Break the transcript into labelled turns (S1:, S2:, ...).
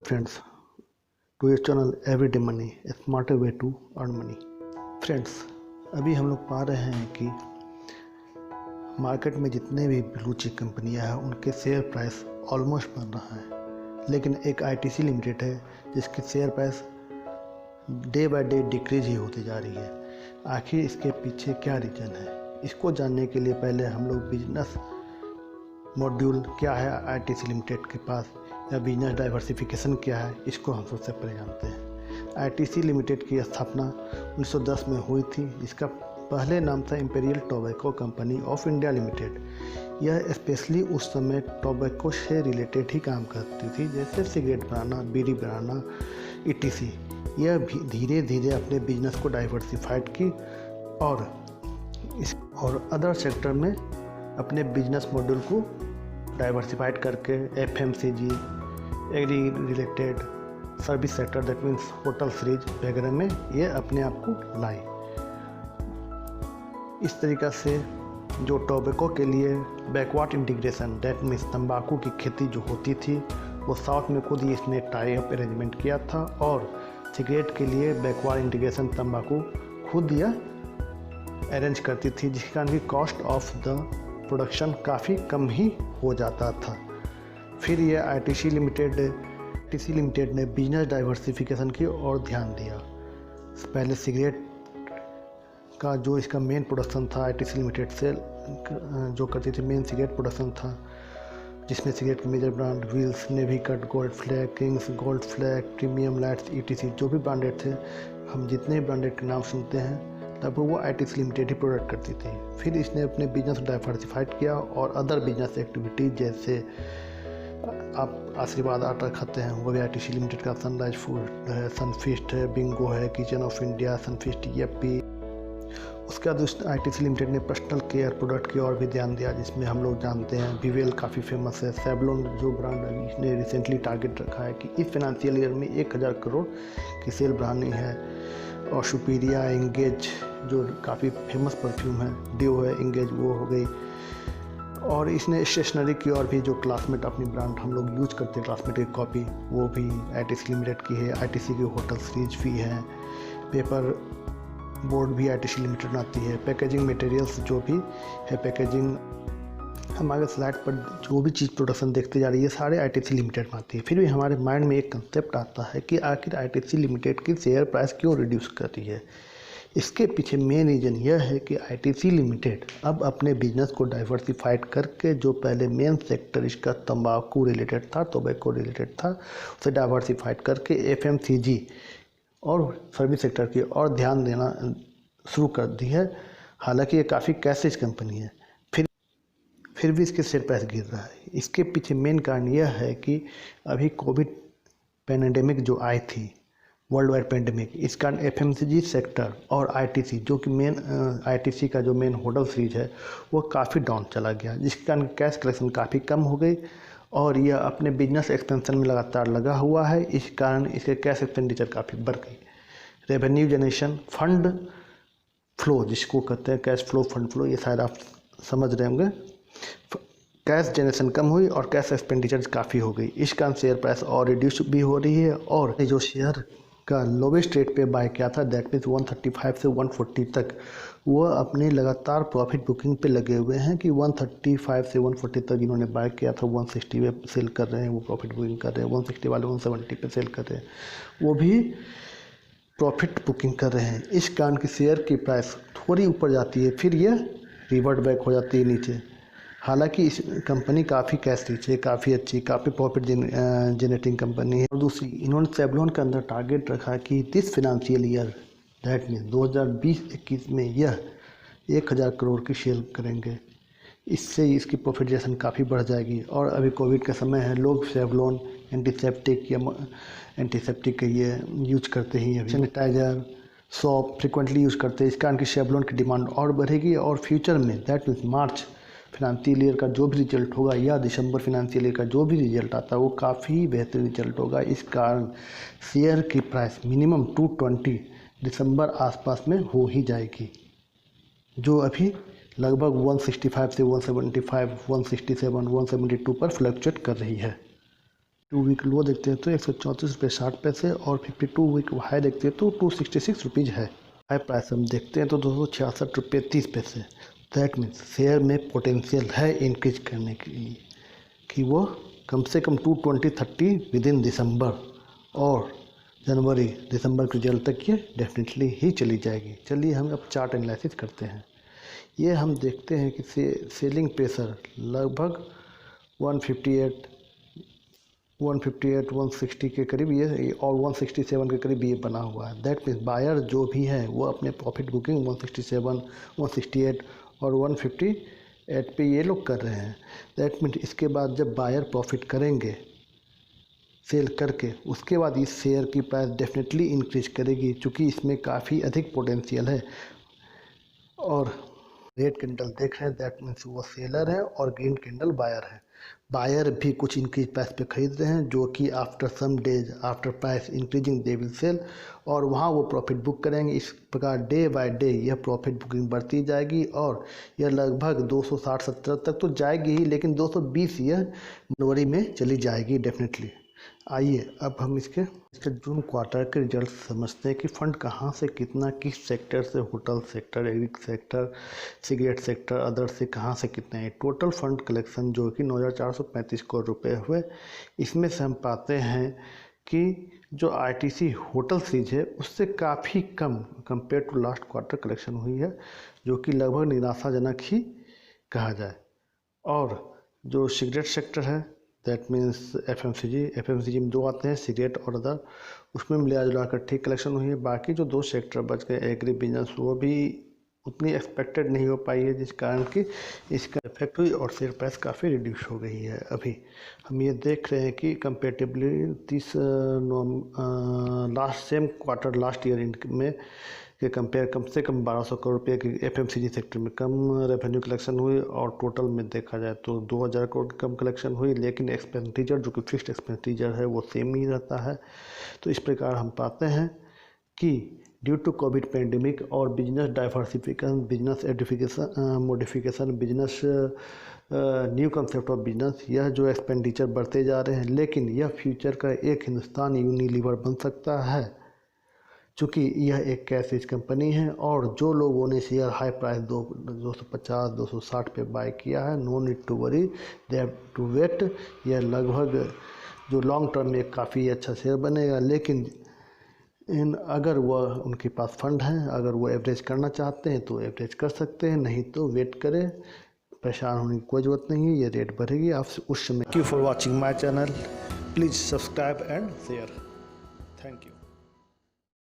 S1: Friends, to your channel Everyday Money, a smarter way to earn money. Friends, अभी हम लोग पा रहे हैं कि मार्केट में जितने भी ब्लू चिप कंपनियां हैं उनके शेयर प्राइस ऑलमोस्ट बढ़ रहा है, लेकिन एक आईटीसी लिमिटेड है जिसकी share price day by day decrease ही होती जा रही है। आखिर इसके पीछे क्या रीज़न है, इसको जानने के लिए पहले हम लोग बिजनेस मॉड्यूल क्या है आईटीसी लिमिटेड के पास या बिजनेस डाइवर्सिफिकेशन क्या है, इसको हम सबसे पहले जानते हैं। आईटीसी लिमिटेड की स्थापना 1910 में हुई थी। इसका पहले नाम था imperial tobacco company of India limited. यह स्पेशली उस समय टोबैको से रिलेटेड ही काम करती थी, जैसे सिगरेट बनाना, बीड़ी बनाना, ईटीसी। यह भी धीरे धीरे अपने बिजनेस को डाइवर्सिफाइड की और अदर सेक्टर में अपने बिजनेस मॉडल को डाइवर्सिफाइड करके FMCG, agri related service sector, that means hotel series वगैरह में ये अपने आप को लाई। इस तरीक़ा से जो टोबैको के लिए बैकवर्ड इंटीग्रेशन, दैट मीन्स तंबाकू की खेती जो होती थी वो साउथ में खुद ही इसने टाई अप अरेंजमेंट किया था, और सिगरेट के लिए बैकवर्ड इंटीग्रेशन तंबाकू खुद यह अरेंज करती थी, जिसके कारण की कॉस्ट ऑफ द प्रोडक्शन काफ़ी कम ही हो जाता था। फिर ये आईटीसी लिमिटेड ने बिजनेस डाइवर्सिफिकेशन की ओर ध्यान दिया। पहले सिगरेट का जो इसका मेन प्रोडक्शन था, आईटीसी लिमिटेड से जो करती थी मेन सिगरेट प्रोडक्शन था, जिसमें सिगरेट के major brand Wills, Navy Cut, Gold Flake, Kings, Gold Flake, premium lights, etc जो भी ब्रांडेड थे, हम जितने ब्रांडेड के नाम सुनते हैं तब वो आईटीसी लिमिटेड ही प्रोडक्ट करती थी। फिर इसने अपने बिजनेस डाइवर्सिफाइड किया और अदर बिजनेस एक्टिविटीज जैसे आप आशीर्वाद आटा खाते हैं वो भी आईटीसी लिमिटेड का, सनराइज फूड है, सनफिस्ट है, बिंगो है, kitchen of India, Sunfeast Yuppie. उसके बाद आईटीसी लिमिटेड ने पर्सनल केयर प्रोडक्ट की ओर भी ध्यान दिया, जिसमें हम लोग जानते हैं विवेल काफ़ी फेमस है। सेवलॉन जो ब्रांड है इसने रिसेंटली टारगेट रखा है कि इस फाइनेंशियल ईयर में 1000 करोड़ की सेल बढ़ानी है। और सुपीरिया, एंगेज जो काफ़ी फेमस परफ्यूम है, डियो है, एंगेज वो हो गई। और इसने स्टेशनरी की और भी जो क्लासमेट अपनी ब्रांड हम लोग यूज करते हैं, क्लासमेट की कॉपी, वो भी आईटीसी लिमिटेड की है। आईटीसी की होटल सीरीज भी है। पेपर बोर्ड भी आईटीसी लिमिटेड बनाती है। पैकेजिंग मटेरियल्स जो भी है, पैकेजिंग हमारे स्लाइड पर जो भी चीज़ प्रोडक्शन देखते जा रही है सारे आईटीसी लिमिटेड बनाती है। फिर भी हमारे माइंड में एक कंसेप्ट आता है कि आखिर आईटीसी लिमिटेड की शेयर प्राइस क्यों रिड्यूस कर रही है। इसके पीछे मेन रीज़न यह है कि आईटीसी लिमिटेड अब अपने बिजनेस को डाइवर्सिफाइड करके, जो पहले मेन सेक्टर इसका तंबाकू रिलेटेड था, टोबैको रिलेटेड था, उसे डाइवर्सिफाइड करके एफएमसीजी और सर्विस सेक्टर की और ध्यान देना शुरू कर दी है। हालांकि ये काफ़ी कैश कंपनी है, फिर भी इसके शेयर प्राइस गिर रहा है। इसके पीछे मेन कारण यह है कि अभी कोविड पैंडेमिक जो आई थी, वर्ल्ड वाइड पैंडेमिक, इस कारण एफएमसीजी सेक्टर और आईटीसी जो कि मेन आईटीसी का जो मेन होटल सीरीज है वो काफ़ी डाउन चला गया, जिसके कारण कैश कलेक्शन काफ़ी कम हो गई और यह अपने बिजनेस एक्सपेंशन में लगातार लगा हुआ है। इस कारण इसके कैश एक्सपेंडिचर काफ़ी बढ़ गई। रेवेन्यू जनरेशन, फंड फ्लो जिसको कहते हैं, कैश फ्लो, फंड फ्लो, ये शायद आप समझ रहे होंगे। कैश जनरेशन कम हुई और कैश एक्सपेंडिचर काफ़ी हो गई। इस कारण शेयर प्राइस और रिड्यूस भी हो रही है। और जो शेयर का लोवेस्ट रेट पे बाय किया था, दैट मीन्स 135 से 140 तक, वो अपने लगातार प्रॉफिट बुकिंग पे लगे हुए हैं कि 135 से 140 तक इन्होंने बाय किया था, 160 पे सेल कर रहे हैं, वो प्रॉफिट बुकिंग कर रहे हैं। 160 वाले 170 पे सेल कर रहे हैं, वो भी प्रॉफिट बुकिंग कर रहे हैं। इस कारण की शेयर की प्राइस थोड़ी ऊपर जाती है, फिर ये रिवर्ट बैक हो जाती है नीचे। हालांकि इस कंपनी काफ़ी कैश रिच है, काफ़ी अच्छी, काफ़ी प्रॉफिट जनरेटिंग कंपनी है। और दूसरी, इन्होंने सेवलॉन के अंदर टारगेट रखा कि this financial year, that mean 2020-21 में यह 1000 करोड़ की सेल करेंगे। इससे इसकी प्रॉफिट जनरेशन काफ़ी बढ़ जाएगी। और अभी कोविड का समय है, लोग सेवलॉन एंटीसेप्टिक ये यूज करते ही, सैनिटाइजर, सॉप फ्रिक्वेंटली यूज़ करते हैं। इस कारण की सेवलॉन की डिमांड और बढ़ेगी और फ्यूचर में, that means March financial year का जो भी रिजल्ट होगा या दिसंबर फाइनेंशियल ईयर का जो भी रिजल्ट आता है वो काफ़ी बेहतर रिजल्ट होगा। इस कारण शेयर की प्राइस मिनिमम 220 दिसंबर आसपास में हो ही जाएगी, जो अभी लगभग 165 से 175, 167, 172 पर फ्लक्चुएट कर रही है। 2 वीक लो देखते हैं तो 134 रुपये 60 पैसे और 52 वीक हाई देखते हैं तो 266 रुपीज़ है। हाई प्राइस हम देखते हैं तो 266 रुपये 30 पैसे। दैट मीन्स शेयर में पोटेंशियल है इंक्रीज करने के लिए कि वो कम से कम 220-30 विद इन दिसंबर और जनवरी दिसंबर के रिजल्ट तक ये डेफिनेटली ही चली जाएगी। चलिए हम अब चार्ट एनालिसिस करते हैं। ये हम देखते हैं कि सेलिंग प्रेशर लगभग 158 160 के करीब ये और 167 के करीब ये बना हुआ है। दैट मीन्स बायर जो भी है वो अपने प्रॉफिट बुकिंग 167, 168 और 158 पे ये लोग कर रहे हैं। दैट मीन्स इसके बाद जब बायर प्रॉफिट करेंगे सेल करके उसके बाद इस शेयर की प्राइस डेफिनेटली इंक्रीज करेगी, क्योंकि इसमें काफ़ी अधिक पोटेंशियल है। और रेड कैंडल देख रहे हैं दैट मीन्स वो सेलर है और ग्रीन कैंडल बायर है। बायर भी कुछ इंक्रीज प्राइस पे खरीद रहे हैं जो कि after some days after price increasing they will sell और वहाँ वो प्रॉफिट बुक करेंगे। इस प्रकार डे बाय डे यह प्रॉफिट बुकिंग बढ़ती जाएगी और यह लगभग 260-70 तक तो जाएगी ही, लेकिन 220 यह जनवरी में चली जाएगी डेफिनेटली। आइए अब हम इसके जून क्वार्टर के रिजल्ट समझते हैं कि फंड कहाँ से कितना किस सेक्टर से, hotel sector, agri sector, cigarette sector, other से कहाँ से कितना है। टोटल फंड कलेक्शन जो कि 9,435 करोड़ रुपये हुए। इसमें से हम पाते हैं कि जो आईटीसी होटल सीरीज है उससे काफ़ी कम compare to last quarter collection हुई है, जो कि लगभग निराशाजनक ही कहा जाए। और जो सिगरेट सेक्टर है दैट मीन्स एफएमसीजी में 2 आते हैं, सिगरेट और अदर, उसमें मिला जुला कर ठीक कलेक्शन हुई है। बाकी जो 2 सेक्टर बच गए एग्री बिजनेस वो भी उतनी एक्सपेक्टेड नहीं हो पाई है, जिस कारण कि इसका इफेक्ट हुई और शेयर प्राइस काफ़ी रिड्यूस हो गई है। अभी हम ये देख रहे हैं कि comparatively last sem quarter last year में के कंपेयर कम से कम 1200 करोड़ रुपये की एफएमसीजी सेक्टर में कम रेवेन्यू कलेक्शन हुई और टोटल में देखा जाए तो 2000 करोड़ की कम कलेक्शन हुई, लेकिन एक्सपेंडिचर जो कि फिक्स्ड एक्सपेंडिचर है वो सेम ही रहता है। तो इस प्रकार हम पाते हैं कि ड्यू टू कोविड पेंडेमिक और business diversification, business edification modification, business new concept of business, यह जो एक्सपेंडिचर बढ़ते जा रहे हैं, लेकिन यह फ्यूचर का एक हिंदुस्तान यूनिलीवर बन सकता है, चूँकि यह एक कैश रिच कंपनी है। और जो लोगों ने शेयर हाई प्राइस 250-260 पे बाय किया है, no need to worry, they have to wait. यह लगभग जो लॉन्ग टर्म में काफ़ी अच्छा शेयर बनेगा, लेकिन अगर वह उनके पास फंड है, अगर वो एवरेज करना चाहते हैं तो एवरेज कर सकते हैं, नहीं तो वेट करें। परेशान होने की कोई ज़रूरत नहीं है, ये रेट बढ़ेगी आप उस समय। Thank you for watching my channel, please subscribe and share. Thank you.